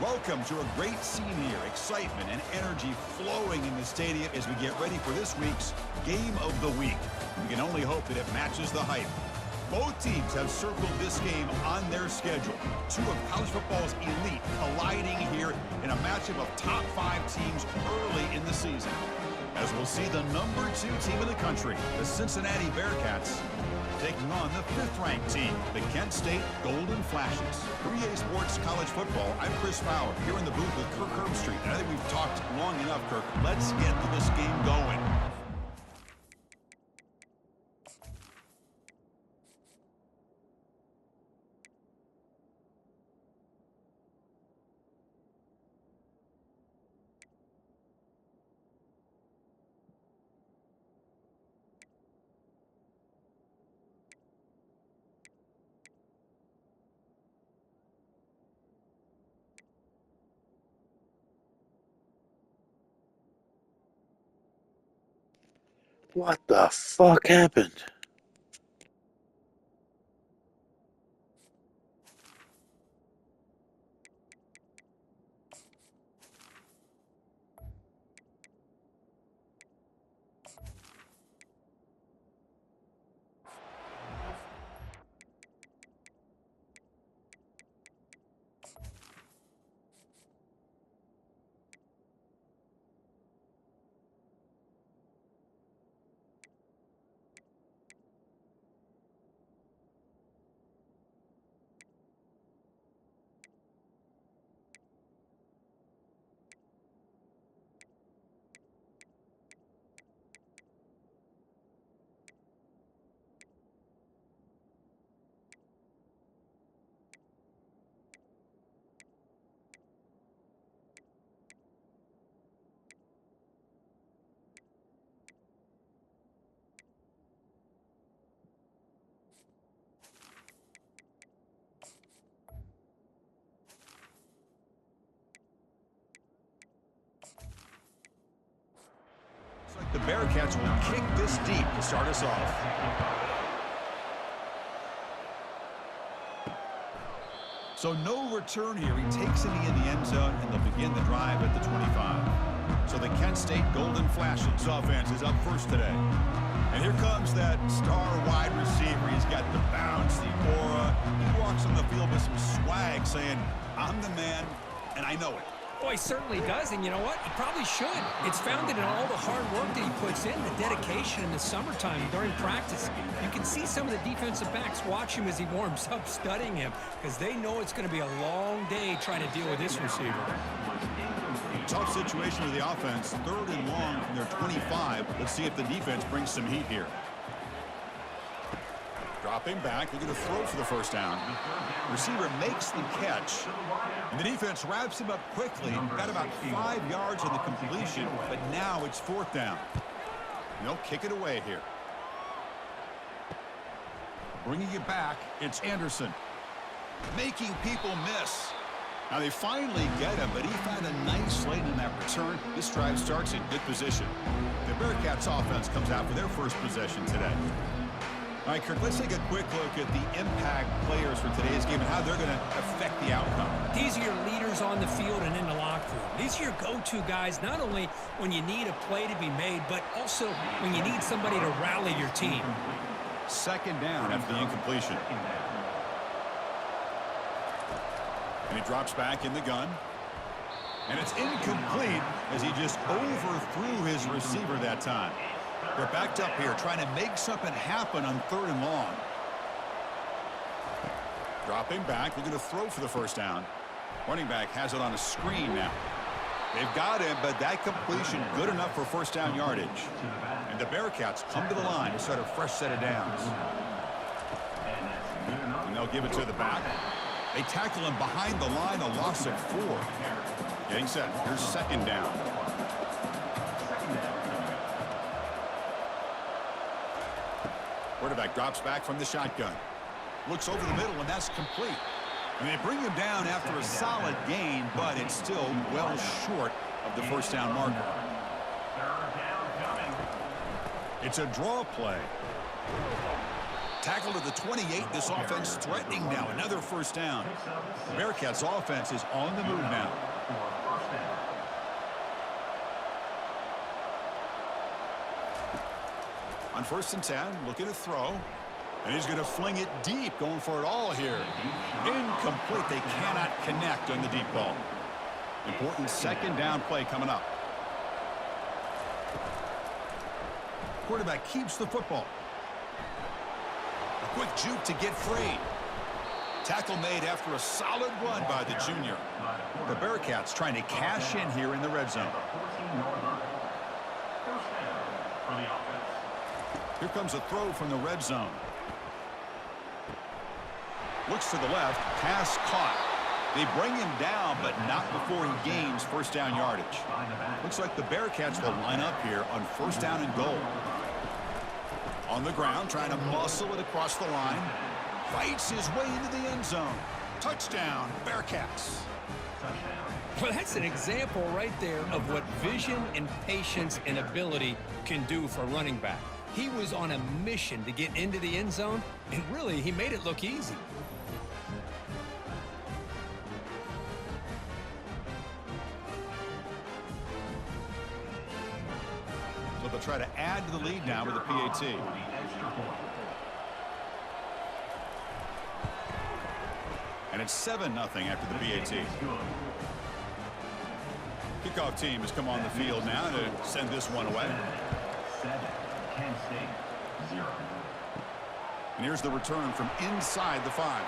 Welcome to a great scene here. Excitement and energy flowing in the stadium as we get ready for this week's Game of the Week. We can only hope that it matches the hype. Both teams have circled this game on their schedule. Two of college football's elite colliding here in a matchup of top 5 teams early in the season. As we'll see the number 2 team in the country, the Cincinnati Bearcats, taking on the 5th-ranked team, the Kent State Golden Flashes. 3A Sports College Football, I'm Chris Fowler, here in the booth with Kirk Herbstreit. And I think we've talked long enough, Kirk. Let's get this game going. What the fuck happened? The Bearcats will kick this deep to start us off. So no return here. He takes it in the end zone, and they'll begin the drive at the 25. So the Kent State Golden Flashes offense is up first today. And here comes that star wide receiver. He's got the bounce, the aura. He walks on the field with some swag saying, I'm the man, and I know it. Oh, he certainly does, and you know what? He probably should. It's founded in all the hard work that he puts in, the dedication in the summertime during practice. You can see some of the defensive backs watch him as he warms up, studying him, because they know it's going to be a long day trying to deal with this receiver. Tough situation for the offense. 3rd and long from their 25. Let's see if the defense brings some heat here. Dropping back, looking to throw for the first down. Receiver makes the catch. And the defense wraps him up quickly. Got about 5 yards on the completion, but now it's 4th down. They'll kick it away here. Bringing it back, it's Anderson. Making people miss. Now they finally get him, but he found a nice lane in that return. This drive starts in good position. The Bearcats offense comes out for their first possession today. All right, Kirk, let's take a quick look at the impact players for today's game and how they're going to affect the outcome. These are your leaders on the field and in the locker room. These are your go-to guys, not only when you need a play to be made, but also when you need somebody to rally your team. 2nd down after the incompletion. And he drops back in the gun. And it's incomplete as he just overthrew his receiver that time. They're backed up here trying to make something happen on 3rd and long. Dropping back, looking to throw for the first down. Running back has it on a screen now. They've got him, but that completion good enough for 1st down yardage. And the Bearcats come to the line to start a fresh set of downs. And they'll give it to the back. They tackle him behind the line, a loss of 4. Getting set. Here's 2nd down. Quarterback drops back from the shotgun. Looks over the middle, and that's complete. And they bring him down after a solid gain, but it's still well short of the 1st down marker. It's a draw play. Tackle to the 28. This offense threatening now. Another first down. The Bearcats offense is on the move now. On 1st and 10, looking to throw. And he's going to fling it deep, going for it all here. Incomplete. They cannot connect on the deep ball. Important second down play coming up. Quarterback keeps the football. A quick juke to get free. Tackle made after a solid run by the junior. The Bearcats trying to cash in here in the red zone. Here comes a throw from the red zone. Looks to the left. Pass caught. They bring him down, but not before he gains first down yardage. Looks like the Bearcats will line up here on first down and goal. On the ground, trying to muscle it across the line. Fights his way into the end zone. Touchdown, Bearcats. Well, that's an example right there of what vision and patience and ability can do for a running back. He was on a mission to get into the end zone, and really, he made it look easy. So they'll try to add to the lead now with a PAT. And it's 7-0 after the PAT. Kickoff team has come on the field now to send this one away. 7, Kent State, 0. And here's the return from inside the 5.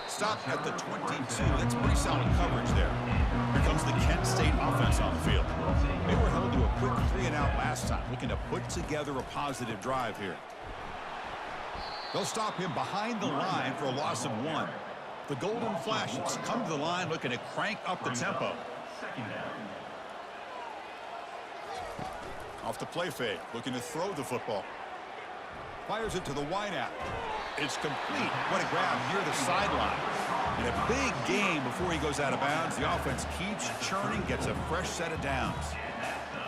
Stop at the 22. That's pretty solid coverage there. Here comes the Kent State offense on the field. They were held to a quick 3-and-out last time, looking to put together a positive drive here. They'll stop him behind the line for a loss of 1. The Golden Flashes come to the line looking to crank up the tempo. Off the play fake, looking to throw the football. Fires it to the wideout. It's complete. What a grab near the sideline. And a big gain before he goes out of bounds. The offense keeps churning, gets a fresh set of downs.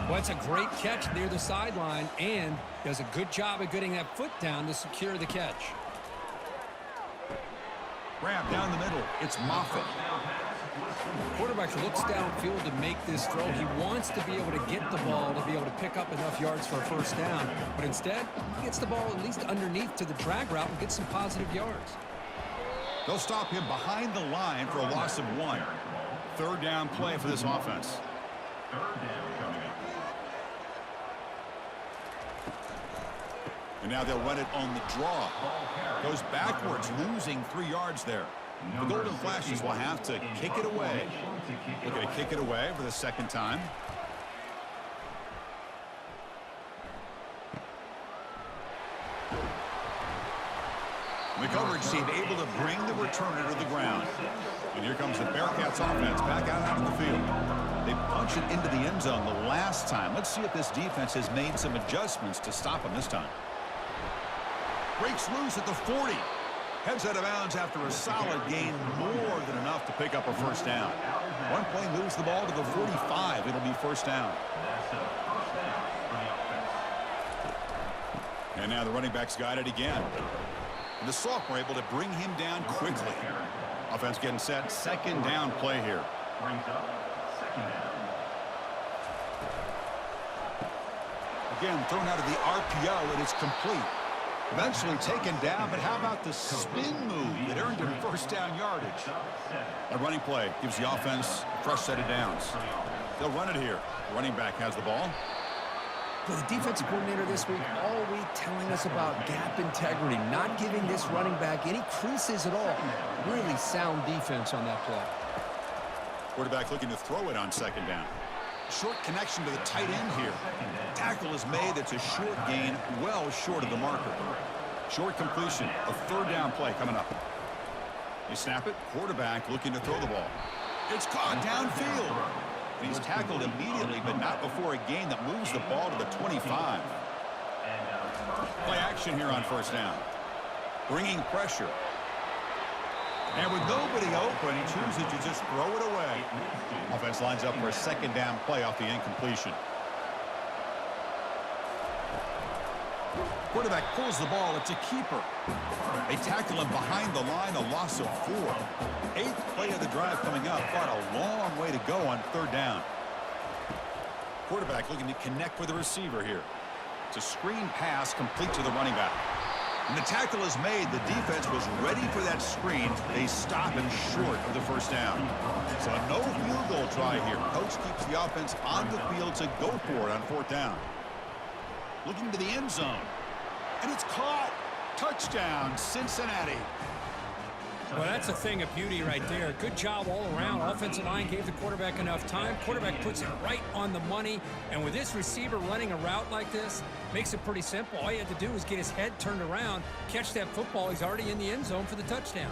Well, it's a great catch near the sideline and does a good job of getting that foot down to secure the catch. Grab down the middle. It's Moffitt. Quarterback looks downfield to make this throw. He wants to be able to get the ball to be able to pick up enough yards for a first down. But instead, he gets the ball at least underneath to the drag route and gets some positive yards. They'll stop him behind the line for a loss of 1. Third down play for this offense. And now they'll run it on the draw. Goes backwards, losing 3 yards there. The Golden Flashes will have to kick it away. They're going to kick it away for the second time. The coverage team able to bring the returner to the ground. And here comes the Bearcats offense back out onto the field. They punch it into the end zone the last time. Let's see if this defense has made some adjustments to stop them this time. Breaks loose at the 40. Heads out of bounds after a solid gain, more than enough to pick up a first down. One play moves the ball to the 45. It'll be first down. And now the running back's got it again. And the sophomore able to bring him down quickly. Offense getting set. Second down play here. Brings up second down. Again, thrown out of the RPO, and it's complete. Eventually taken down, but how about the spin move that earned him first down yardage? A running play gives the offense a fresh set of downs. They'll run it here. The running back has the ball. Well, the defensive coordinator this week all week telling us about gap integrity, not giving this running back any creases at all. Really sound defense on that play. Quarterback looking to throw it on second down. Short connection to the tight end here. Tackle is made. It's a short gain, well short of the marker. Short completion. A third down play coming up. They snap it. Quarterback looking to throw the ball. It's caught downfield. And he's tackled immediately, but not before a gain that moves the ball to the 25. Play action here on first down. Bringing pressure. And with nobody open, he chooses to just throw it away. Offense lines up for a second down play off the incompletion. Quarterback pulls the ball. It's a keeper. They tackle him behind the line, a loss of 4. 8th play of the drive coming up, but a long way to go on 3rd down. Quarterback looking to connect with the receiver here. It's a screen pass complete to the running back. When the tackle is made, the defense was ready for that screen. They stop him short of the 1st down. So no field goal try here. Coach keeps the offense on the field to go for it on 4th down. Looking to the end zone. And it's caught. Touchdown, Cincinnati. Well, that's a thing of beauty right there. Good job all around. Offensive line gave the quarterback enough time. Quarterback puts it right on the money. And with this receiver running a route like this, makes it pretty simple. All you have to do is get his head turned around, catch that football. He's already in the end zone for the touchdown.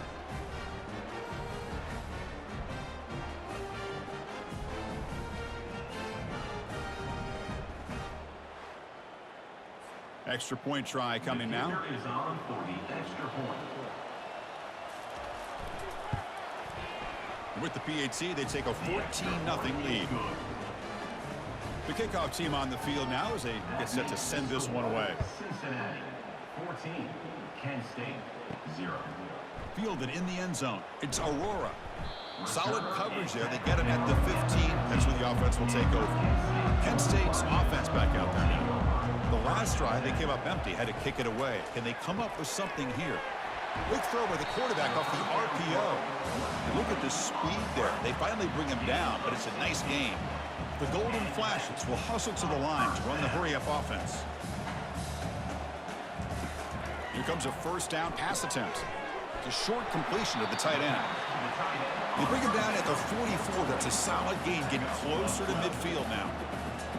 Extra point try coming now. Is on for the extra point. With the PAT, they take a 14-0 lead. The kickoff team on the field now as they get set to send this one away. Cincinnati 14, Kent State 0. Fielded in the end zone. It's Aurora. Solid coverage there. They get him at the 15. That's where the offense will take over. Kent State's offense back out there now. The last drive, they came up empty, had to kick it away. Can they come up with something here? Big throw by the quarterback off the RPO. And look at the speed there. They finally bring him down, but it's a nice game. The Golden Flashes will hustle to the line to run the hurry-up offense. Here comes a 1st down pass attempt. It's a short completion to the tight end. They bring him down at the 44. That's a solid gain, getting closer to midfield now.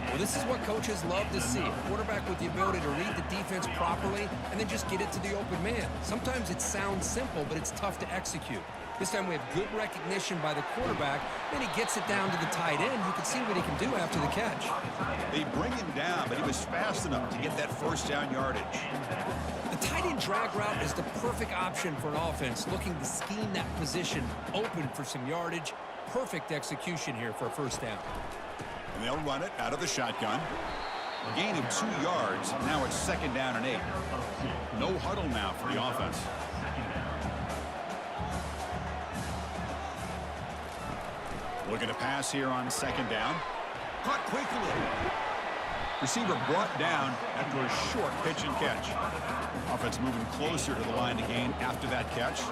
Well, this is what coaches love to see. A quarterback with the ability to read the defense properly and then just get it to the open man. Sometimes it sounds simple, but it's tough to execute. This time we have good recognition by the quarterback. Then he gets it down to the tight end. You can see what he can do after the catch. They bring him down, but he was fast enough to get that 1st down yardage. The tight end drag route is the perfect option for an offense looking to scheme that position open for some yardage. Perfect execution here for a 1st down. And they'll run it out of the shotgun. A gain of 2 yards. Now it's 2nd down and 8. No huddle now for the offense. Looking to pass here on 2nd down. Caught quickly. Receiver brought down after a short pitch and catch. Offense moving closer to the line to gain after that catch.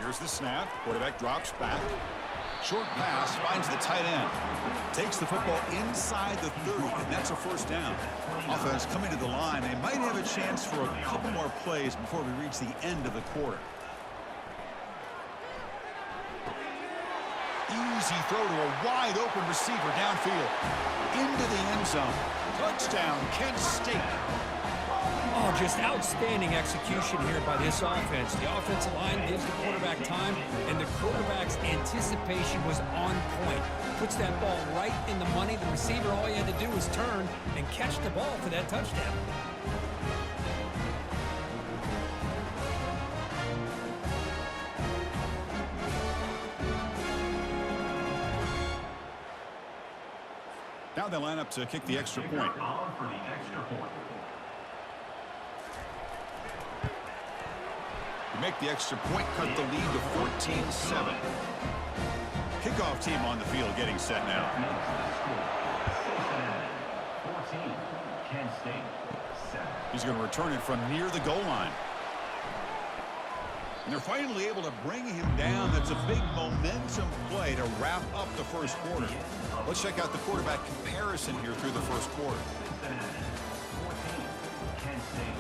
Here's the snap. Quarterback drops back. Short pass finds the tight end. Takes the football inside the 30, and that's a 1st down. Offense coming to the line. They might have a chance for a couple more plays before we reach the end of the quarter. Easy throw to a wide open receiver downfield. Into the end zone. Touchdown, Kent State. Oh, just outstanding execution here by this offense. The offensive line gives the quarterback time, and the quarterback's anticipation was on point. Puts that ball right in the money. The receiver, all he had to do was turn and catch the ball for that touchdown. Now they line up to kick the extra point. On for the extra point. Make the extra point, cut the lead to 14-7. Kickoff team on the field getting set now. Cincinnati 14, Kent State 7. He's going to return it from near the goal line. And they're finally able to bring him down. That's a big momentum play to wrap up the 1st quarter. Let's check out the quarterback comparison here through the 1st quarter. Cincinnati 14, Kent State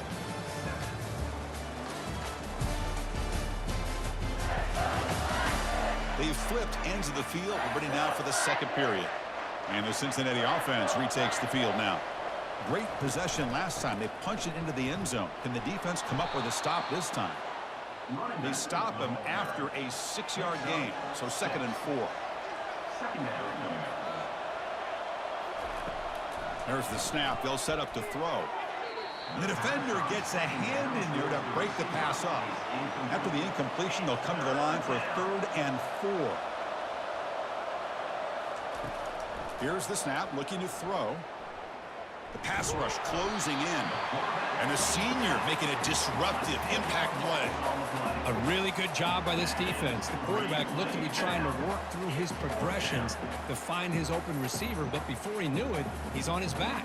7. They've flipped ends of the field. We're ready now for the 2nd period. And the Cincinnati offense retakes the field now. Great possession last time. They punch it into the end zone. Can the defense come up with a stop this time? They stop him after a 6-yard gain. So 2nd and 4. There's the snap. They'll set up to throw. And the defender gets a hand in there to break the pass up. After the incompletion, they'll come to the line for a 3rd and 4. Here's the snap, looking to throw. The pass rush closing in. And the senior making a disruptive impact play. A really good job by this defense. The quarterback looked to be trying to work through his progressions to find his open receiver, but before he knew it, he's on his back.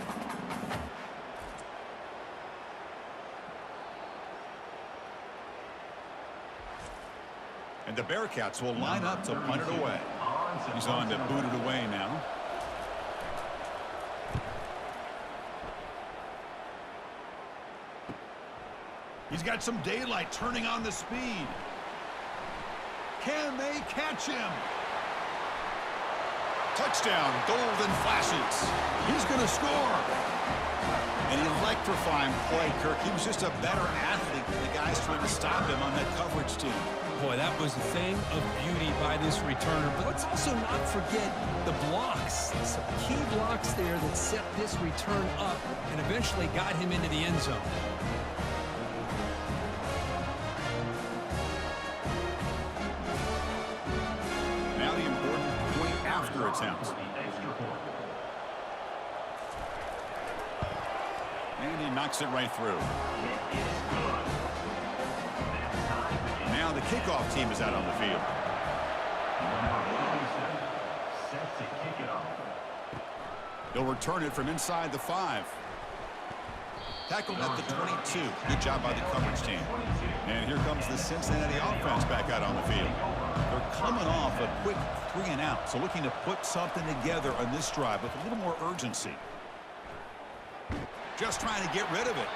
And the Bearcats will line up to punt it away. He's on to boot it away now. He's got some daylight, turning on the speed. Can they catch him? Touchdown, golden flashes. He's going to score. An electrifying play, Kirk. He was just a better athlete than the guys trying to stop him on that coverage team. Boy, that was a thing of beauty by this returner. But let's also not forget the blocks. Some key blocks there that set this return up and eventually got him into the end zone. Now the important point after attempt. And he knocks it right through. Now the kickoff team is out on the field. Set to kick it off. They'll return it from inside the 5. Tackled at the 22. Good job by the coverage team. And here comes the Cincinnati offense back out on the field. They're coming off a quick 3-and-out, so looking to put something together on this drive with a little more urgency. Just trying to get rid of it.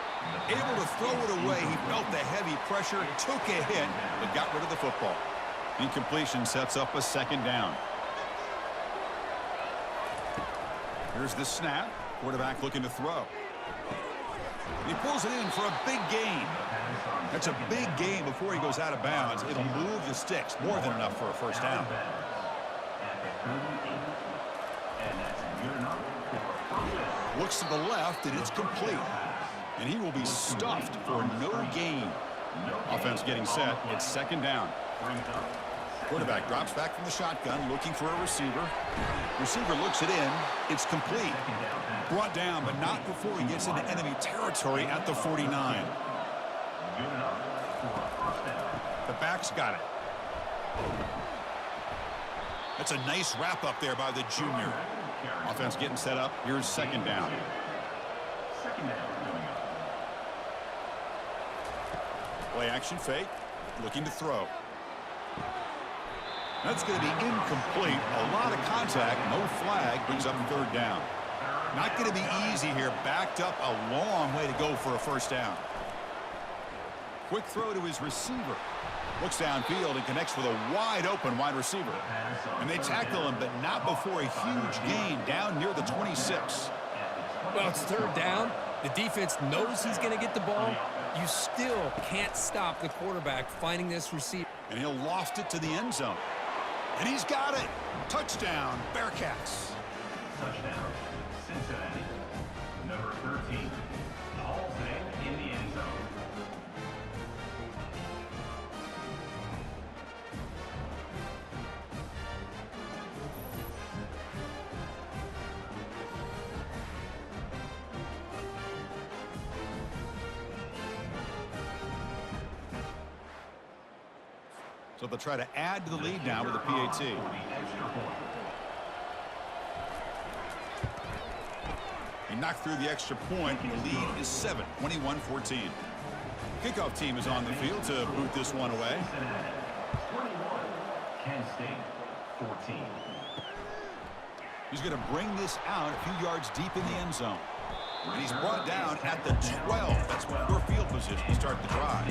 Able to throw it away. He felt the heavy pressure, took a hit, but got rid of the football. Incompletion sets up a 2nd down. Here's the snap. Quarterback looking to throw. He pulls it in for a big gain. That's a big gain before he goes out of bounds. It'll move the sticks. More than enough for a 1st down. Looks to the left, and it's complete. And he will be stuffed for no gain. Offense getting set. It's 2nd down. Quarterback drops back from the shotgun, looking for a receiver. Receiver looks it in. It's complete. Brought down, but not before he gets into enemy territory at the 49. The back's got it. That's a nice wrap up there by the junior. Offense getting set up. Here's 2nd down. Play action fake. Looking to throw. That's going to be incomplete. A lot of contact. No flag. Brings up 3rd down. Not going to be easy here. Backed up a long way to go for a 1st down. Quick throw to his receiver. Looks downfield and connects with a wide open wide receiver. And they tackle him, but not before a huge gain down near the 26. Well, it's 3rd down. The defense knows he's going to get the ball. You still can't stop the quarterback finding this receiver. And he'll loft it to the end zone. And he's got it. Touchdown, Bearcats. Touchdown, Cincinnati. Number 13. Hall's in the end zone. So they'll try to add to the lead now with a PAT. He knocked through the extra point. The lead is 7, 21-14. Kickoff team is on the field to boot this one away. 21. Kent State, 14. He's going to bring this out a few yards deep in the end zone. And he's brought down at the 12. That's poor field position to start the drive.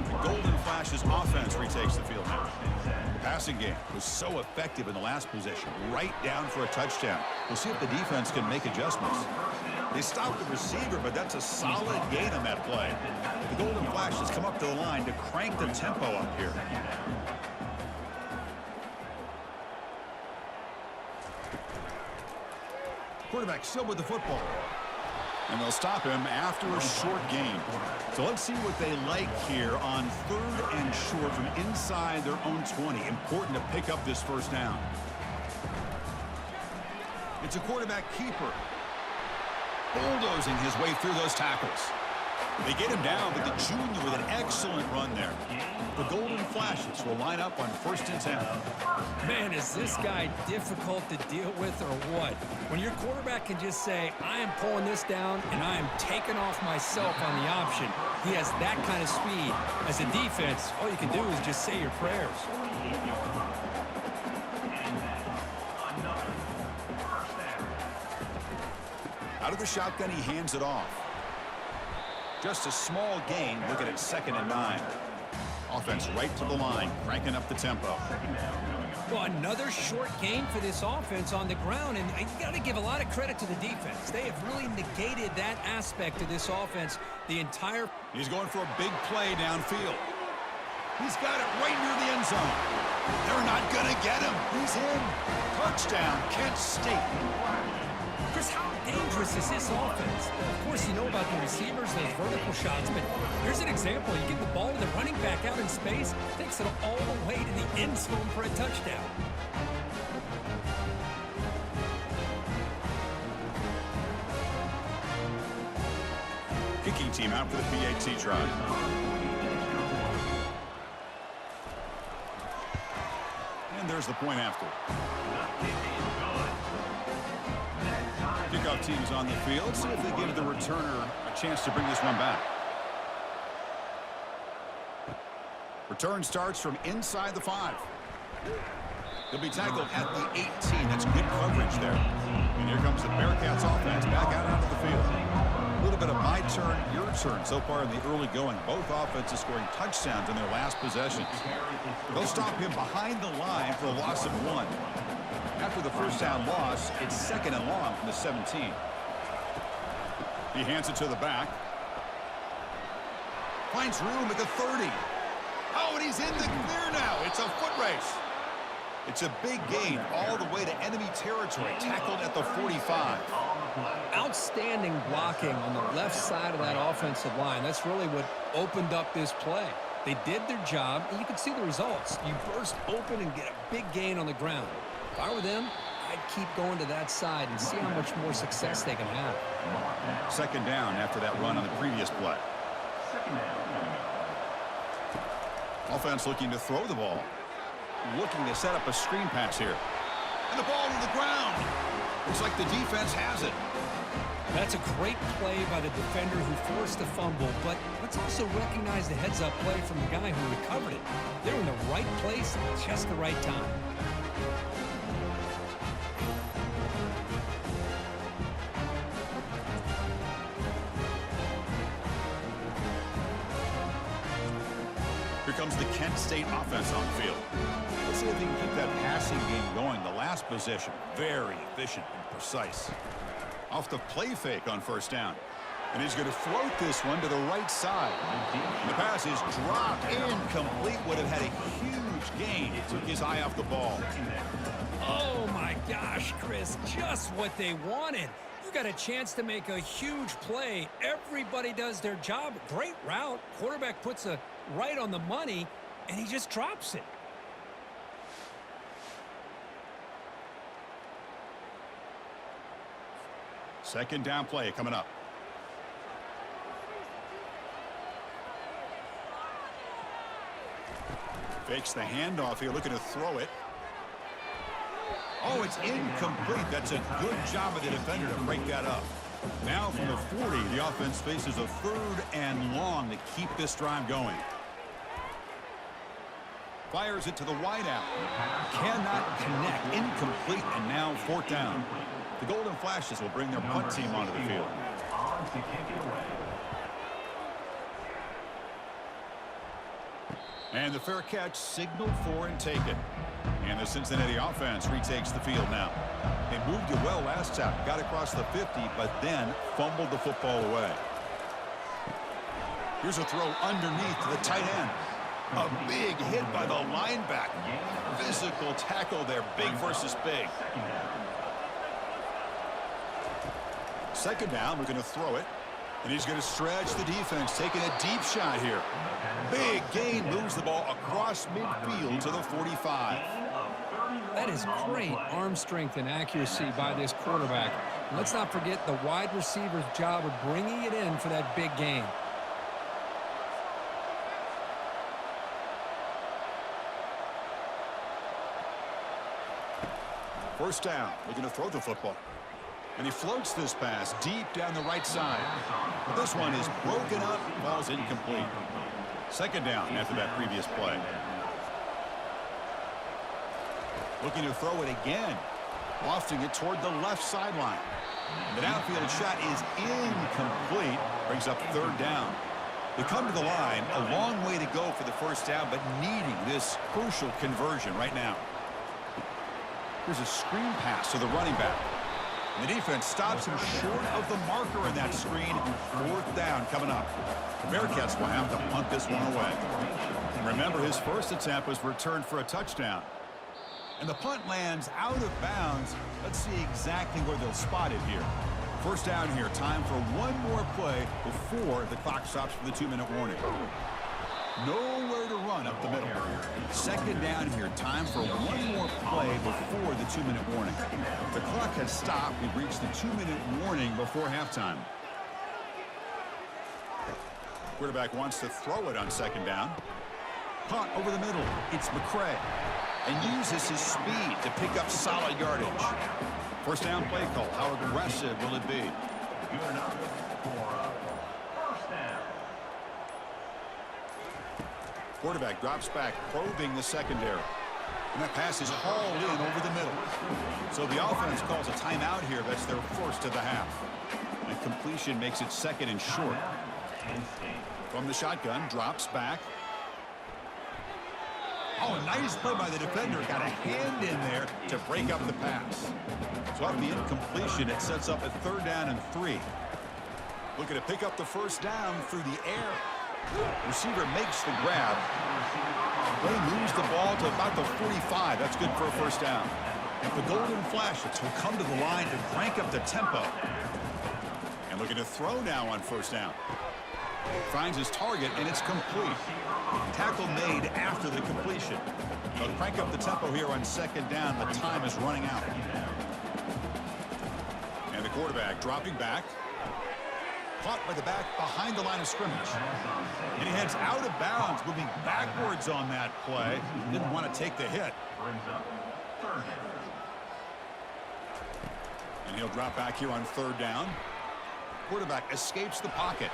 The Golden Flashes offense retakes the field now. The passing game was so effective in the last possession, right down for a touchdown. We'll see if the defense can make adjustments. They stopped the receiver, but that's a solid gain on that play. The Golden Flashes come up to the line to crank the tempo up here. Quarterback still with the football. And they'll stop him after a short gain. So let's see what they like here on 3rd and short from inside their own 20. Important to pick up this 1st down. It's a quarterback keeper. Bulldozing his way through those tackles. They get him down, but the junior with an excellent run there. The Golden Flashes will line up on 1st and 10. Man, is this guy difficult to deal with or what? When your quarterback can just say, I am pulling this down and I am taking off myself on the option. He has that kind of speed. As a defense, all you can do is just say your prayers. Out of the shotgun, he hands it off. Just a small gain, looking at 2nd and 9. Offense right to the line, cranking up the tempo. Well, another short gain for this offense on the ground, and you got to give a lot of credit to the defense. They have really negated that aspect of this offense the entire... He's going for a big play downfield. He's got it right near the end zone. They're not going to get him. He's in. Touchdown, Kent State. Chris, how dangerous is this offense? Of course, you know about the receivers, those vertical shots, but here's an example. You give the ball to the running back out in space, takes it all the way to the end zone for a touchdown. Kicking team out for the PAT try. And there's the point after. Kickoff team is on the field. See if they give the returner a chance to bring this one back. Return starts from inside the 5. He'll be tackled at the 18. That's good coverage there. And here comes the Bearcats offense back out onto the field. A little bit of my turn, your turn so far in the early going. Both offenses scoring touchdowns in their last possessions. They'll stop him behind the line for a loss of 1. After the first down loss, it's 2nd and long from the 17. He hands it to the back. Finds room at the 30. Oh, and he's in the clear now. It's a foot race. It's a big gain all the way to enemy territory, tackled at the 45. Outstanding blocking on the left side of that offensive line. That's really what opened up this play. They did their job, and you can see the results. You burst open and get a big gain on the ground. If I were them, I'd keep going to that side and see how much more success they can have. 2nd down after that run on the previous play. Offense looking to throw the ball. Looking to set up a screen pass here. And the ball to the ground. Looks like the defense has it. That's a great play by the defender who forced the fumble, but let's also recognize the heads-up play from the guy who recovered it. They're in the right place at just the right time. Here comes the Kent State offense on the field. Let's see if he can keep that passing game going. The last possession, very efficient and precise. Off the play fake on 1st down. And he's going to float this one to the right side. And the pass is dropped incomplete. Would have had a huge gain. He took his eye off the ball. Oh, my gosh, Chris, just what they wanted. You got a chance to make a huge play. Everybody does their job. Great route. Quarterback puts a right on the money, and he just drops it. Second down play coming up. Fakes the handoff here, looking to throw it. Oh, it's incomplete. That's a good job of the defender to break that up. Now from the 40, the offense faces a 3rd and long to keep this drive going. Fires it to the wideout. Cannot connect. Incomplete, and now 4th down. The Golden Flashes will bring their punt team onto the field. And the fair catch signaled for and taken. And the Cincinnati offense retakes the field now. They moved it well last time. Got across the 50, but then fumbled the football away. Here's a throw underneath to the tight end. A big hit by the linebacker. Physical tackle there, big versus big. 2nd down, we're going to throw it. And he's going to stretch the defense, taking a deep shot here. Big gain, moves the ball across midfield to the 45. That is great arm strength and accuracy by this quarterback. And let's not forget the wide receiver's job of bringing it in for that big game. First down, looking to throw the football. And he floats this pass deep down the right side. But this one is broken up, falls incomplete. Second down after that previous play. Looking to throw it again. Lofting it toward the left sideline. The downfield shot is incomplete. Brings up third down. They come to the line, a long way to go for the first down, but needing this crucial conversion right now. Here's a screen pass to the running back. And the defense stops him short of the marker in that screen. Fourth down coming up. The Bearcats will have to punt this one away. And remember, his first attempt was returned for a touchdown. And the punt lands out of bounds. Let's see exactly where they'll spot it here. First down here. Time for one more play before the clock stops for the 2-minute warning. Nowhere to run up the middle. Second down here. Time for one more play before the 2-minute warning. The clock has stopped. We've reached the 2-minute warning before halftime. Quarterback wants to throw it on second down. Punt over the middle. It's McCray. And uses his speed to pick up solid yardage. First down play call. How aggressive will it be? Quarterback drops back, probing the secondary. And that pass is hauled in over the middle. So the offense calls a timeout here. That's their first of the half. And completion makes it second and short. From the shotgun, drops back. Oh, a nice play by the defender. Got a hand in there to break up the pass. So off the incompletion, it sets up a third down and 3. Looking to pick up the first down through the air. Receiver makes the grab. Play moves the ball to about the 45. That's good for a first down. The golden flashes will come to the line to crank up the tempo. And looking to throw now on first down. Finds his target, and it's complete. Tackle made after the completion. They'll crank up the tempo here on second down. The time is running out. And the quarterback dropping back. Caught by the back behind the line of scrimmage. And he heads out of bounds, moving backwards on that play. Didn't want to take the hit. And he'll drop back here on third down. Quarterback escapes the pocket.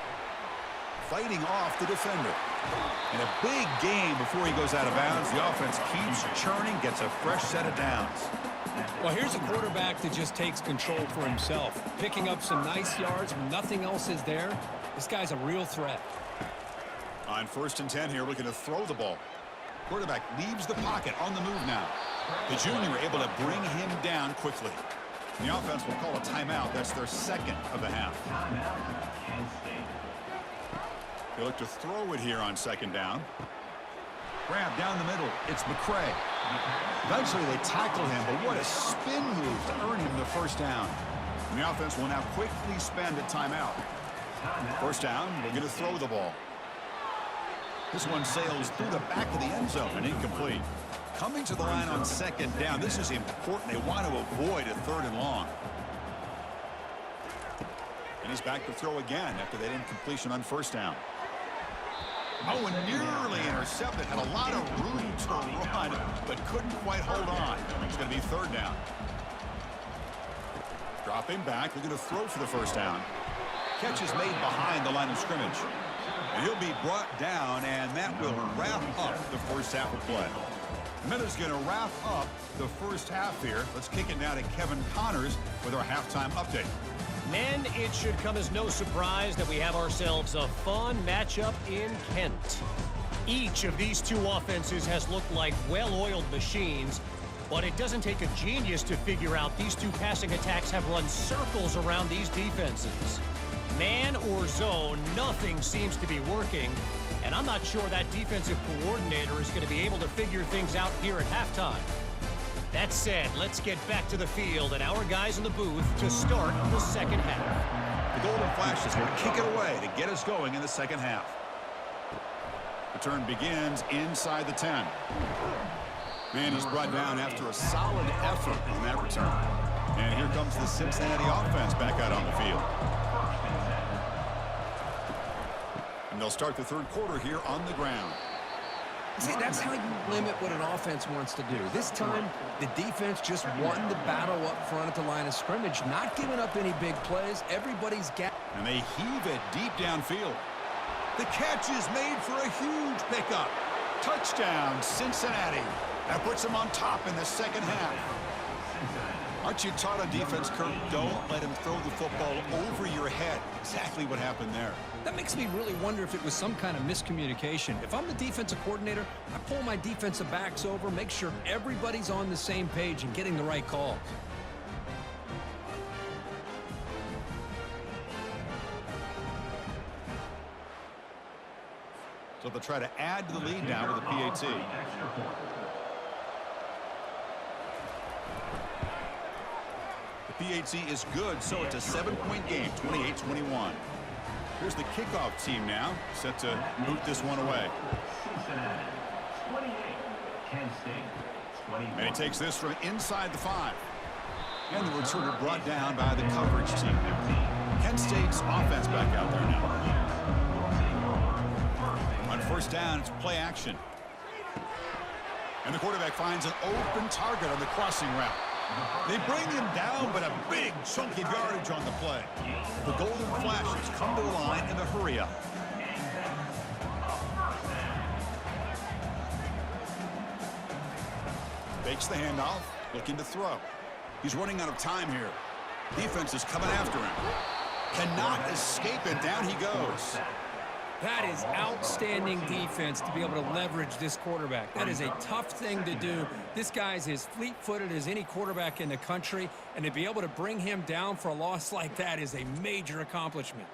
Fighting off the defender. And a big gain before he goes out of bounds. The offense keeps churning, gets a fresh set of downs. Well, here's a quarterback that just takes control for himself. Picking up some nice yards when nothing else is there. This guy's a real threat. On 1st and 10 here, looking to throw the ball. Quarterback leaves the pocket on the move now. The junior able to bring him down quickly. And the offense will call a timeout. That's their second of the half. They look to throw it here on second down. Grab down the middle. It's McCray. Eventually they tackle him, but what a spin move to earn him the first down. And the offense will now quickly spend a timeout. First down, we're going to throw the ball. This one sails through the back of the end zone and incomplete. Coming to the line on second down. This is important. They want to avoid a third and long. And he's back to throw again after that incompletion on first down. Oh, and nearly intercepted. Had a lot of room to run, but couldn't quite hold on. It's going to be third down. Dropping back. They're going to throw for the first down. Catch is made behind the line of scrimmage. And he'll be brought down, and that will wrap up the first half of play. Miller's going to wrap up the first half here. Let's kick it now to Kevin Connors with our halftime update. Men, it should come as no surprise that we have ourselves a fun matchup in Kent. Each of these two offenses has looked like well-oiled machines, but it doesn't take a genius to figure out these two passing attacks have run circles around these defenses. Man or zone, nothing seems to be working, and I'm not sure that defensive coordinator is going to be able to figure things out here at halftime. That said, let's get back to the field and our guys in the booth to start the second half. The Golden Flashes will kick it away to get us going in the second half. The turn begins inside the 10. Man, he's brought down after a solid effort on that return. And here comes the Cincinnati offense back out on the field. And they'll start the third quarter here on the ground. See, that's how you limit what an offense wants to do. This time, the defense just won the battle up front at the line of scrimmage, not giving up any big plays. Everybody's got. And they heave it deep downfield. The catch is made for a huge pickup. Touchdown, Cincinnati. That puts them on top in the second half. Aren't you taught on defense, Kurt? Don't let him throw the football over your head. Exactly what happened there. That makes me really wonder if it was some kind of miscommunication. If I'm the defensive coordinator, I pull my defensive backs over, make sure everybody's on the same page and getting the right calls. So they'll try to add to the lead now with a PAT. The PAT is good, so it's a 7-point game, 28-21. Here's the kickoff team now, set to boot this one away. Cincinnati, 28. Kent State, 24. And he takes this from inside the 5. And the returner brought down by the coverage team. Kent State's offense back out there now. On first down, it's play action. And the quarterback finds an open target on the crossing route. They bring him down, but a big chunk of yardage on the play. The Golden Flashes come to the line in a hurry-up. Fakes the handoff, looking to throw. He's running out of time here. Defense is coming after him. Cannot escape it. Down he goes. That is outstanding defense to be able to leverage this quarterback. That is a tough thing to do. This guy's as fleet-footed as any quarterback in the country, and to be able to bring him down for a loss like that is a major accomplishment.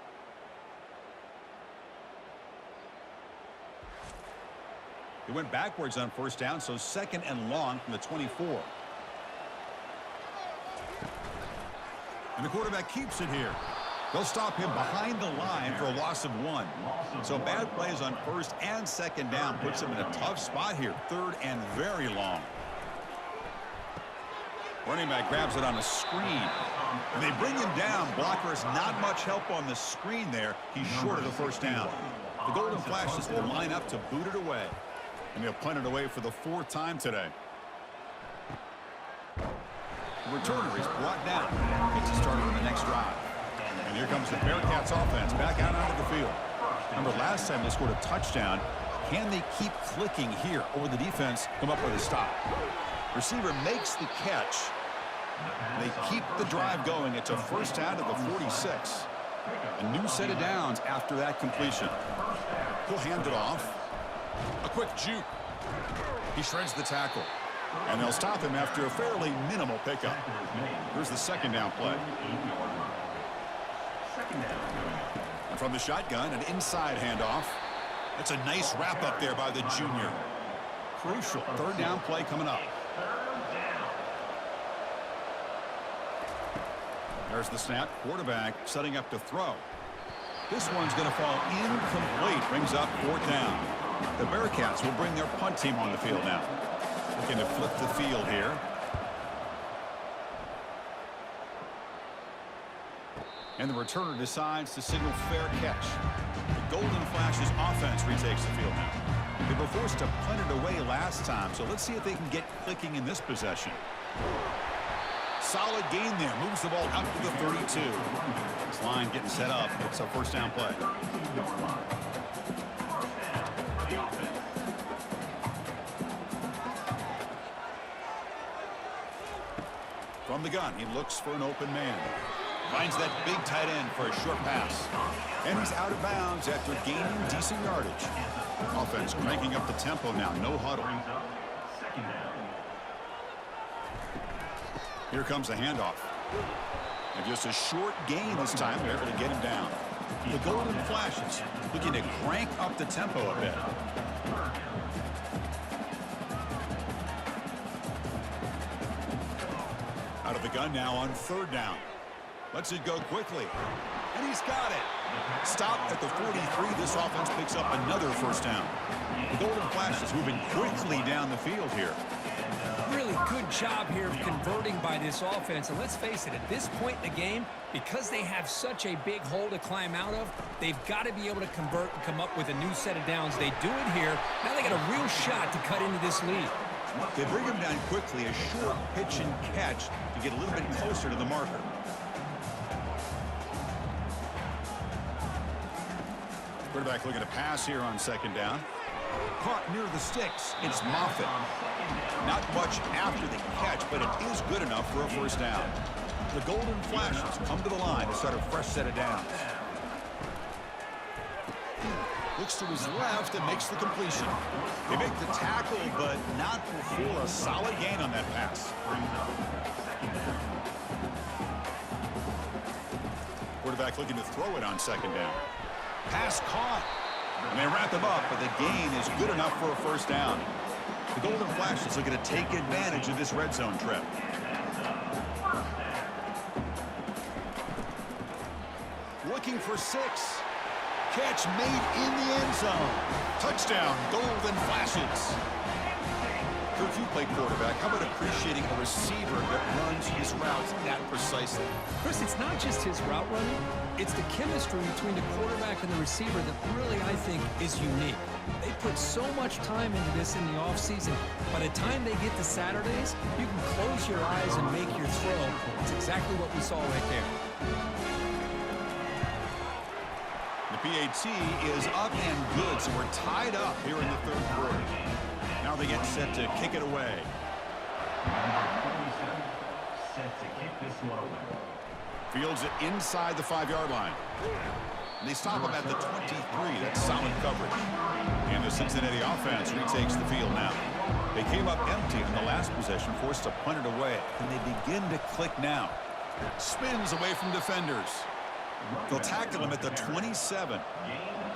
He went backwards on first down, so second and long from the 24. And the quarterback keeps it here. They'll stop him behind the line for a loss of 1. So bad plays on first and second down puts him in a tough spot here. Third and very long. Running back grabs it on a screen. And they bring him down. Blockers not much help on the screen there. He's short of the first down. The Golden Flashes will line up to boot it away. And they'll punt it away for the 4th time today. The returner is brought down. Gets a starter on the next drive. And here comes the Bearcats offense back out onto the field. Remember last time they scored a touchdown. Can they keep clicking here, or will the defense come up with a stop? Receiver makes the catch. They keep the drive going. It's a first down to the 46. A new set of downs after that completion. He'll hand it off. A quick juke. He shreds the tackle. And they'll stop him after a fairly minimal pickup. Here's the second down play. And from the shotgun, an inside handoff. That's a nice wrap up there by the junior. Crucial third down play coming up. There's the snap. Quarterback setting up to throw. This one's going to fall incomplete. Brings up 4th down. The Bearcats will bring their punt team on the field now. Looking to flip the field here. And the returner decides to signal fair catch. The Golden Flashes offense retakes the field now. They were forced to punt it away last time, so let's see if they can get clicking in this possession. Solid gain there. Moves the ball up to the 32. This line getting set up. It's a first down play. From the gun, he looks for an open man. Finds that big tight end for a short pass. And he's out of bounds after gaining decent yardage. Offense cranking up the tempo now. No huddle. Here comes the handoff. And just a short gain this time. They're able to get him down. The Golden Flashes looking to crank up the tempo a bit. Out of the gun now on third down. Lets it go quickly. And he's got it. Stopped at the 43. This offense picks up another first down. The Golden Flashes moving quickly down the field here. Really good job here of converting by this offense. And let's face it, at this point in the game, because they have such a big hole to climb out of, they've got to be able to convert and come up with a new set of downs. They do it here. Now they got a real shot to cut into this lead. They bring him down quickly, a short pitch and catch to get a little bit closer to the marker. Quarterback looking to pass here on second down. Caught near the sticks. It's Moffitt. Not much after the catch, but it is good enough for a first down. The Golden Flashes come to the line to start a fresh set of downs. Looks to his left and makes the completion. They make the tackle, but not before a solid gain on that pass. Quarterback looking to throw it on second down. Pass caught. And they wrap him up, but the gain is good enough for a first down. The Golden Flashes looking to take advantage of this red zone trip. Looking for 6. Catch made in the end zone. Touchdown, Golden Flashes. Kirk, you play quarterback. How about appreciating a receiver that runs his routes that precisely? Chris, it's not just his route running. It's the chemistry between the quarterback and the receiver that really, I think, is unique. They put so much time into this in the offseason. By the time they get to Saturdays, you can close your eyes and make your throw. It's exactly what we saw right there. The PAT is up and good, so we're tied up here in the third quarter. Now they get set to kick it away. Set to kick this one away. Fields it inside the 5-yard line. And they stop him at the 23. That's solid coverage. And the Cincinnati offense retakes the field now. They came up empty on the last possession, forced to punt it away. And they begin to click now. Spins away from defenders. They'll tackle him at the 27.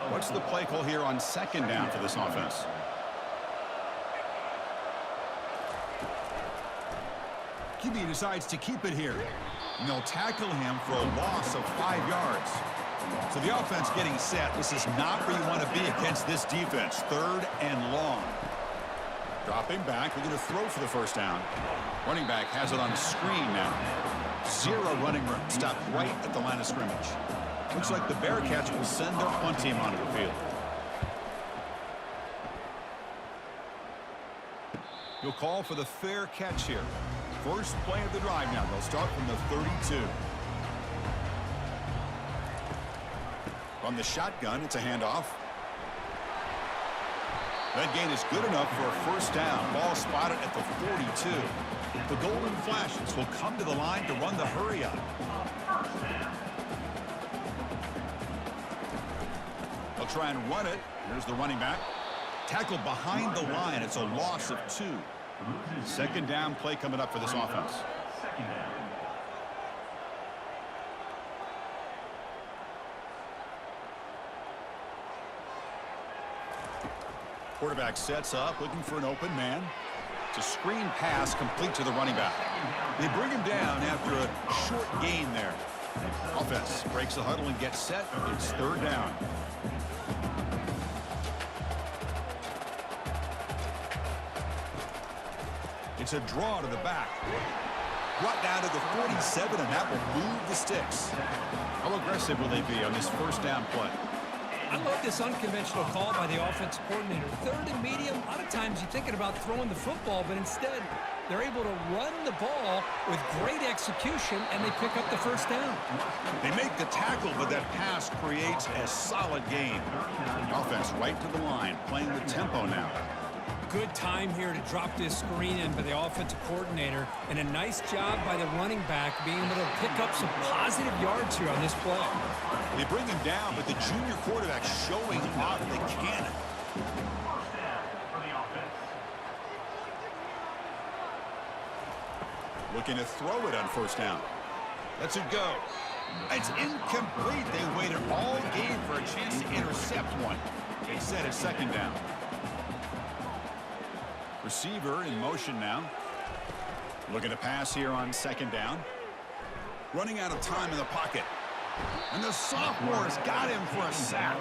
What's the play call here on second down for this offense? QB decides to keep it here. And they'll tackle him for a loss of 5 yards. So the offense getting set. This is not where you want to be against this defense. 3rd and long. Dropping back. We're going to throw for the first down. Running back has it on the screen now. 0 running room. Stopped right at the line of scrimmage. Looks like the Bearcats will send their punt team onto the field. He'll call for the fair catch here. First play of the drive now. They'll start from the 32. From the shotgun, it's a handoff. That gain is good enough for a first down. Ball spotted at the 42. The Golden Flashes will come to the line to run the hurry up. They'll try and run it. Here's the running back. Tackled behind the line. It's a loss of 2. Second down play coming up for this offense. Second down. Quarterback sets up, looking for an open man. It's a screen pass complete to the running back. They bring him down after a short gain there. Offense breaks the huddle and gets set. It's 3rd down. It's a draw to the back. Brought down to the 47, and that will move the sticks. How aggressive will they be on this first down play? I love this unconventional call by the offensive coordinator. 3rd and medium, a lot of times you're thinking about throwing the football, but instead they're able to run the ball with great execution, and they pick up the first down. They make the tackle, but that pass creates a solid gain. Offense right to the line, playing with tempo now. Good time here to drop this screen in by the offensive coordinator, and a nice job by the running back being able to pick up some positive yards here on this play. They bring him down, but the junior quarterback showing off the cannon. First down for the offense. Looking to throw it on first down. Lets it go. It's incomplete. They waited all game for a chance to intercept one. They said it's second down. Receiver in motion now. Looking to pass here on second down. Running out of time in the pocket. And the sophomore's got him for a sack.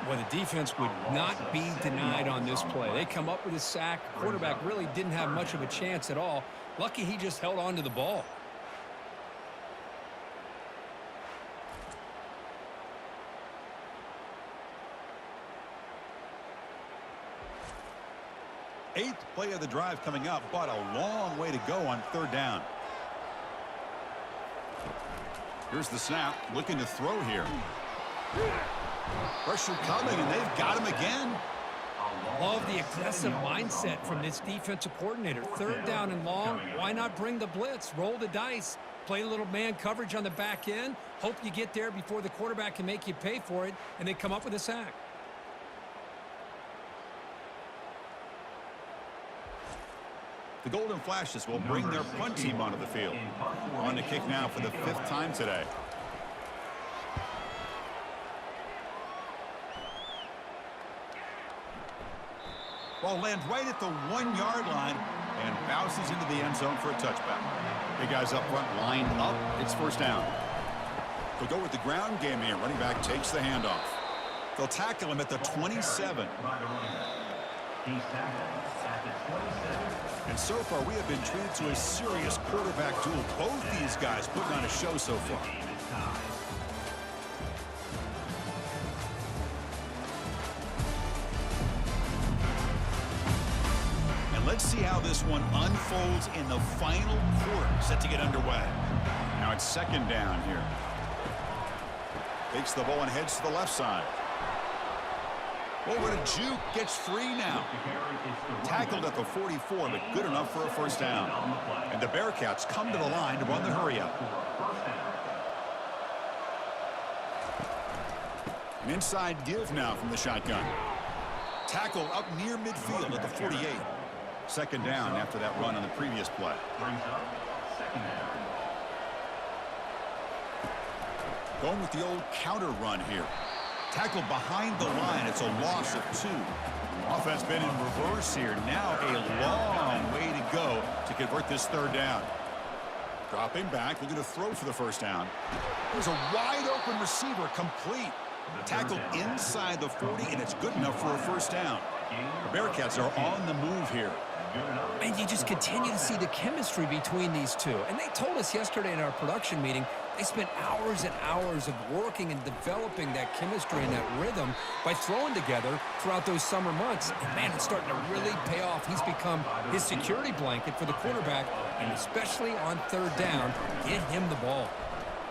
Well, the defense would not be denied on this play. They come up with a sack. Quarterback really didn't have much of a chance at all. Lucky he just held on to the ball. Eighth play of the drive coming up, but a long way to go on third down. Here's the snap, looking to throw here. Pressure coming, and they've got him again. Love the aggressive mindset from this defensive coordinator. Third down and long, why not bring the blitz? Roll the dice. Play a little man coverage on the back end. Hope you get there before the quarterback can make you pay for it, and they come up with a sack. The Golden Flashes will bring their punt team onto the field. On the kick now for the 5th time today. Ball lands right at the 1-yard line and bounces into the end zone for a touchback. The guys up front lined up. It's first down. They'll go with the ground game here. Running back takes the handoff. They'll tackle him at the 27. He's tackled at the 27. And so far, we have been treated to a serious quarterback duel. Both these guys putting on a show so far. And let's see how this one unfolds in the final quarter, set to get underway. Now it's second down here. Takes the ball and heads to the left side. Over to Juke, gets free now. Tackled at the 44, but good enough for a first down. And the Bearcats come to the line to run the hurry-up. An inside give now from the shotgun. Tackled up near midfield at the 48. Second down after that run on the previous play. Going with the old counter run here. Tackled behind the line. It's a loss of 2. Offense been in reverse here. Now a long way to go to convert this third down. Dropping back, looking to throw for the first down. There's a wide open receiver, complete. Tackled inside the 40, and it's good enough for a first down. The Bearcats are on the move here. And you just continue to see the chemistry between these two. And they told us yesterday in our production meeting, they spent hours and hours of working and developing that chemistry and that rhythm by throwing together throughout those summer months. And, man, it's starting to really pay off. He's become his security blanket for the quarterback, and especially on third down, get him the ball.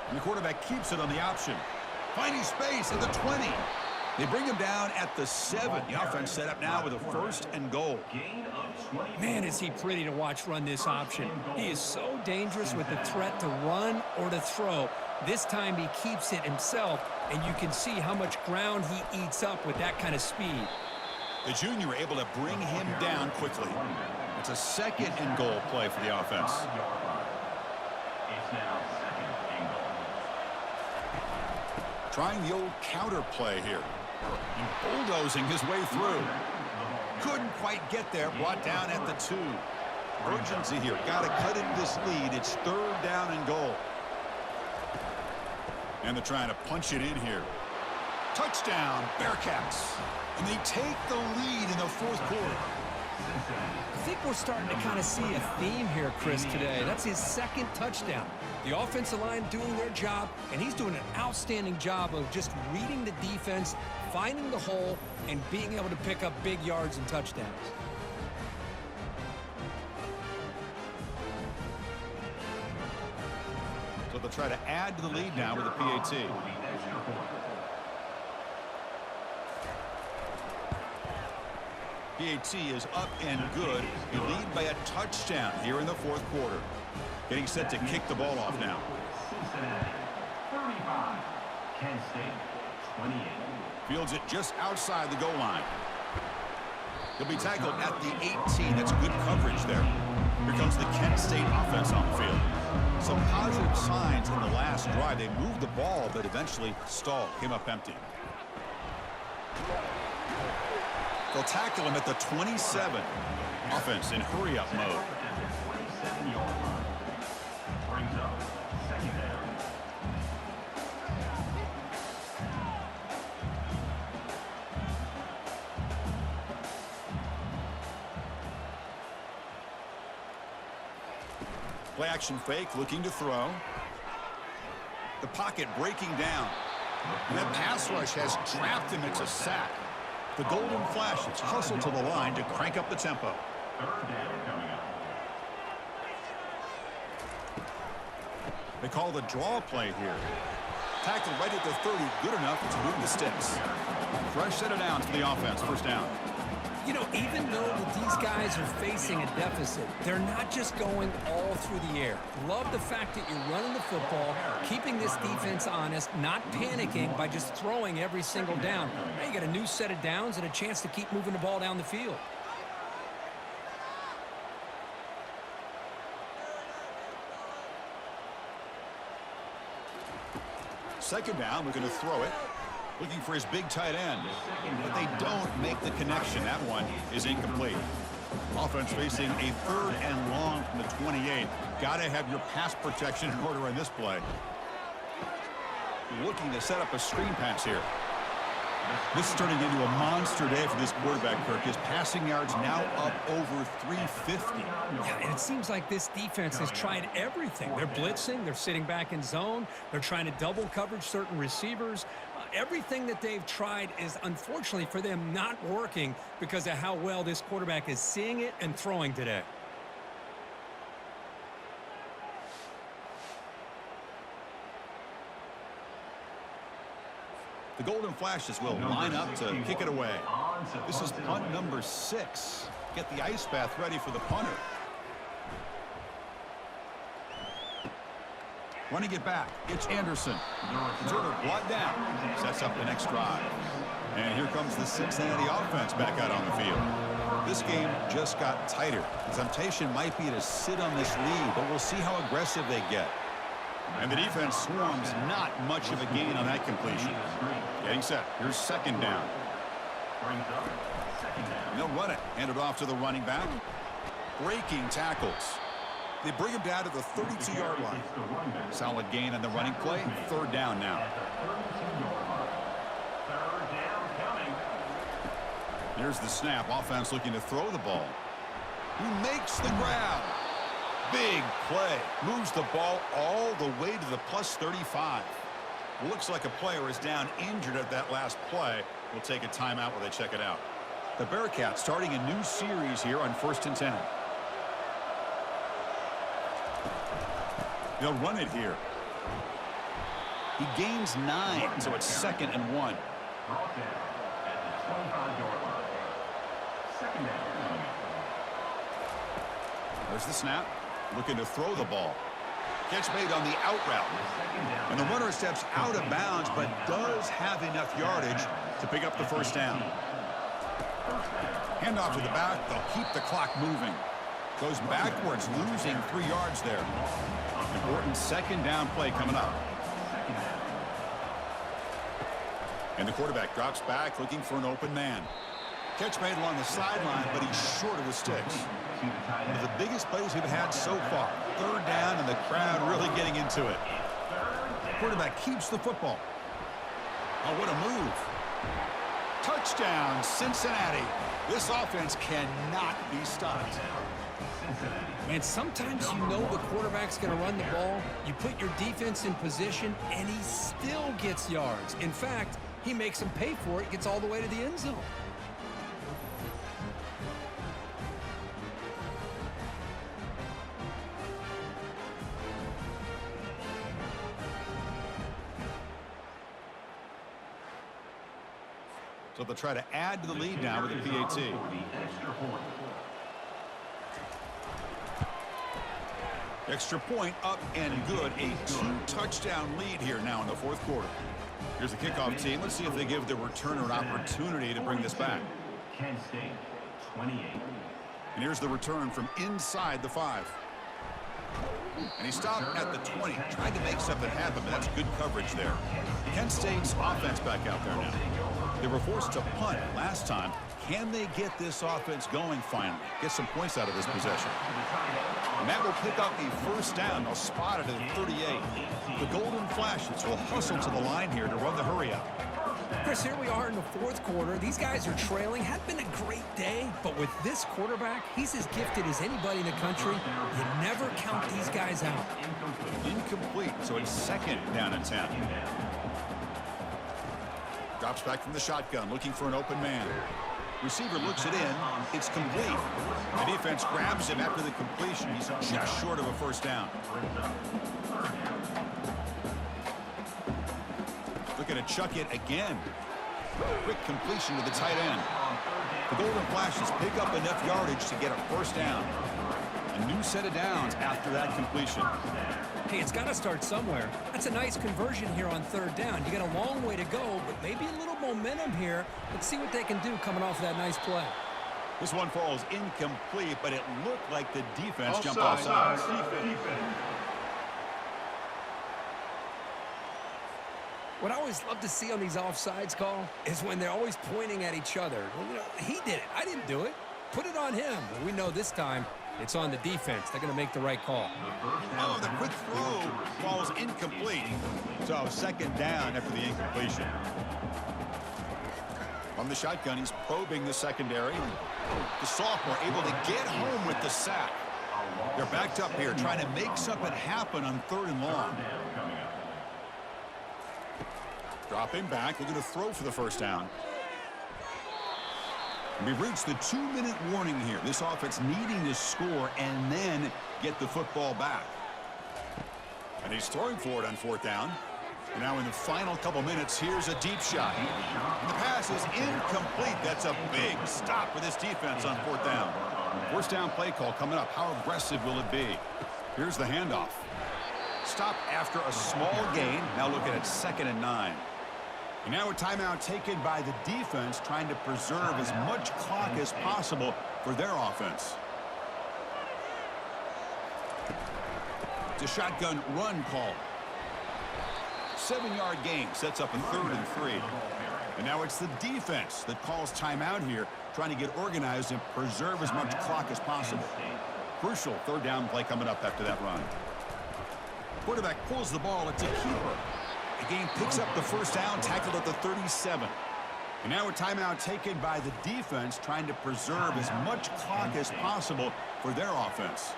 And the quarterback keeps it on the option. Finding space at the 20. They bring him down at the 7. The offense set up now with a 1st and goal. Man, is he pretty to watch run this option. He is so dangerous with the threat to run or to throw. This time he keeps it himself, and you can see how much ground he eats up with that kind of speed. The junior able to bring him down quickly. It's a 2nd and goal play for the offense. It's now 2nd and goal. Trying the old counter play here. And bulldozing his way through. Couldn't quite get there. Brought down at the 2. Urgency here. Got to cut in this lead. It's third down and goal. And they're trying to punch it in here. Touchdown, Bearcats. And they take the lead in the 4th quarter. I think we're starting to kind of see a theme here, Chris, today. That's his 2nd touchdown. The offensive line doing their job, and he's doing an outstanding job of just reading the defense, finding the hole, and being able to pick up big yards and touchdowns. So they'll try to add to the lead now with a PAT. PAT is up and good. You lead by a touchdown here in the 4th quarter. Getting set to kick the ball off now. Cincinnati, 35. Kent State, 28. Fields it just outside the goal line. He'll be tackled at the 18. That's good coverage there. Here comes the Kent State offense on the field. Some positive signs in the last drive. They moved the ball, but eventually stalled. Came up empty. They'll tackle him at the 27. Offense in hurry-up mode. 27-yard line. Brings up 2nd down. Play action fake, looking to throw. The pocket breaking down. And that pass rush has trapped him. It's a sack. The Golden Flashes hustle to the line to crank up the tempo. Third down coming up. They call the draw play here. Tackled right at the 30, good enough to move the sticks. Fresh set of downs for the offense, first down. You know, even though that these guys are facing a deficit, they're not just going all through the air. Love the fact that you're running the football, keeping this defense honest, not panicking by just throwing every single down. Now you got a new set of downs and a chance to keep moving the ball down the field. Second down, looking to throw it. Looking for his big tight end. But they don't make the connection. That one is incomplete. Offense facing a third and long from the 28. Got to have your pass protection in order on this play. Looking to set up a screen pass here. This is turning into a monster day for this quarterback, Kirk. His passing yards now up over 350. Yeah, and it seems like this defense has tried everything. They're blitzing, they're sitting back in zone, they're trying to double coverage certain receivers. Everything that they've tried is, unfortunately for them, not working because of how well this quarterback is seeing it and throwing today. The Golden Flashes will line up to kick it away. This is punt number 6. Get the ice bath ready for the punter. Running it back, it's Anderson. Turner brought down. Sets up the next drive. And here comes the Cincinnati offense back out on the field. This game just got tighter. The temptation might be to sit on this lead, but we'll see how aggressive they get. And the defense swarms, not much of a gain on that completion. Getting set. Here's second down. And they'll run it. Hand it off to the running back. Breaking tackles. They bring him down to the 32-yard line. Solid gain on the running play. Third down now. Here's the snap. Offense looking to throw the ball. He makes the grab. Big play. Moves the ball all the way to the plus 35. Looks like a player is down injured at that last play. We'll take a timeout while they check it out. The Bearcats starting a new series here on 1st and 10. They'll run it here. He gains 9, so it's 2nd and 1. There's the snap. Looking to throw the ball. Catch made on the out route. And the runner steps out of bounds, but does have enough yardage to pick up the first down. Handoff to the back. They'll keep the clock moving. Goes backwards, losing 3 yards there. Important second down play coming up. And the quarterback drops back, looking for an open man. Catch made along the sideline, but he's short of the sticks. One of the biggest plays we've had so far. Third down, and the crowd really getting into it. Quarterback keeps the football. Oh, what a move. Touchdown, Cincinnati. This offense cannot be stopped. Man, sometimes you know the quarterback's going to run the ball. You put your defense in position, and he still gets yards. In fact, he makes them pay for it, gets all the way to the end zone. So they'll try to add to the lead now with a PAT. Extra point up and good. A 2-touchdown lead here now in the 4th quarter. Here's the kickoff team. Let's see if they give the returner an opportunity to bring this back. Kent State, 28. And here's the return from inside the 5. And he stopped at the 20. Tried to make something happen, but that's good coverage there. Kent State's offense back out there now. They were forced to punt last time. Can they get this offense going finally? Get some points out of this possession. And that will pick up the first down. They'll spot it at 38. The Golden Flashes will hustle to the line here to run the hurry up. Chris, here we are in the fourth quarter. These guys are trailing. Had been a great day, but with this quarterback, he's as gifted as anybody in the country. You never count these guys out. Incomplete, so it's second down and 10. Drops back from the shotgun, looking for an open man. Receiver looks it in. It's complete. The defense grabs him after the completion. He's just short of a first down. Looking to chuck it again. Quick completion to the tight end. The Golden Flashes pick up enough yardage to get a first down. A new set of downs after that completion. Hey, it's got to start somewhere. That's a nice conversion here on third down. You got a long way to go, but maybe a little momentum here. Let's see what they can do coming off that nice play. This one falls incomplete, but it looked like the defense jumped offside. What I always love to see on these offsides call is when they're always pointing at each other. Well, you know, he did it. I didn't do it. Put it on him. But we know this time it's on the defense. They're going to make the right call. Oh, the quick throw falls incomplete. So second down after the incompletion. From the shotgun, he's probing the secondary. The sophomore able to get home with the sack. They're backed up here trying to make something happen on third and long. Dropping back, looking to throw for the first down. We've reached the 2-minute warning here. This offense needing to score and then get the football back. And he's throwing for it on fourth down. And now in the final couple minutes, here's a deep shot. And the pass is incomplete. That's a big stop for this defense on fourth down. First down play call coming up. How aggressive will it be? Here's the handoff. Stop after a small gain. Now looking at 2nd and 9. And now a timeout taken by the defense, trying to preserve as much clock as possible for their offense. It's a shotgun run call. 7-yard gain sets up a 3rd and 3. And now it's the defense that calls timeout here, trying to get organized and preserve as much clock as possible. Crucial 3rd down play coming up after that run. Quarterback pulls the ball. It's a keeper. The game picks up the first down, tackled at the 37. And now a timeout taken by the defense, trying to preserve as much clock as possible for their offense.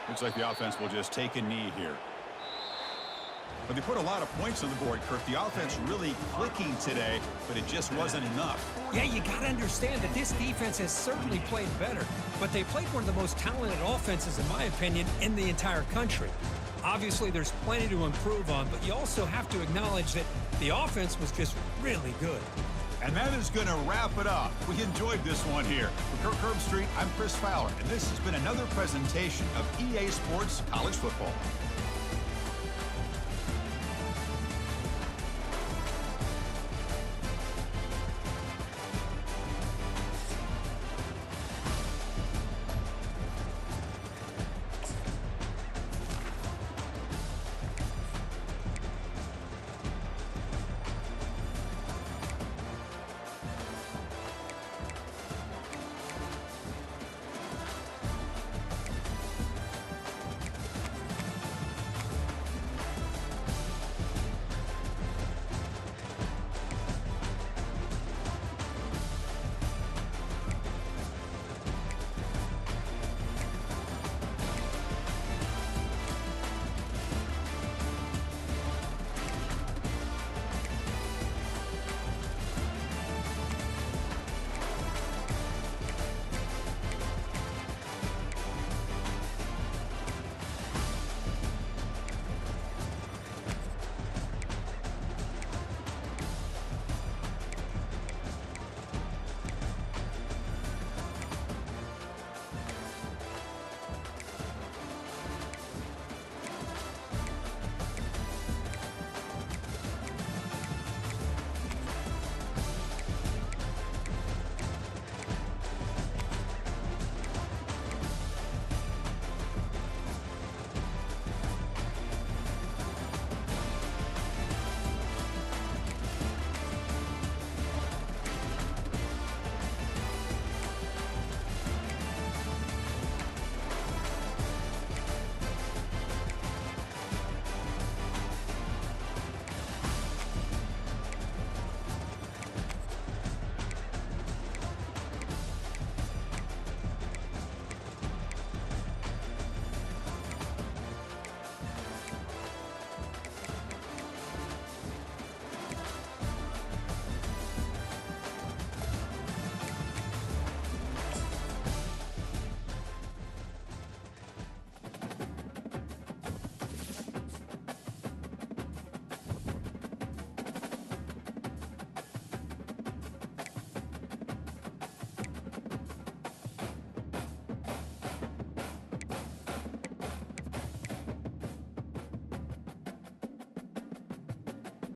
Looks like the offense will just take a knee here. But they put a lot of points on the board, Kirk. The offense really clicking today, but it just wasn't enough. Yeah, you got to understand that this defense has certainly played better, but they played one of the most talented offenses, in my opinion, in the entire country. Obviously, there's plenty to improve on, but you also have to acknowledge that the offense was just really good. And that is going to wrap it up. We enjoyed this one here. For Kirk Herbstreit, I'm Chris Fowler, and this has been another presentation of EA Sports College Football.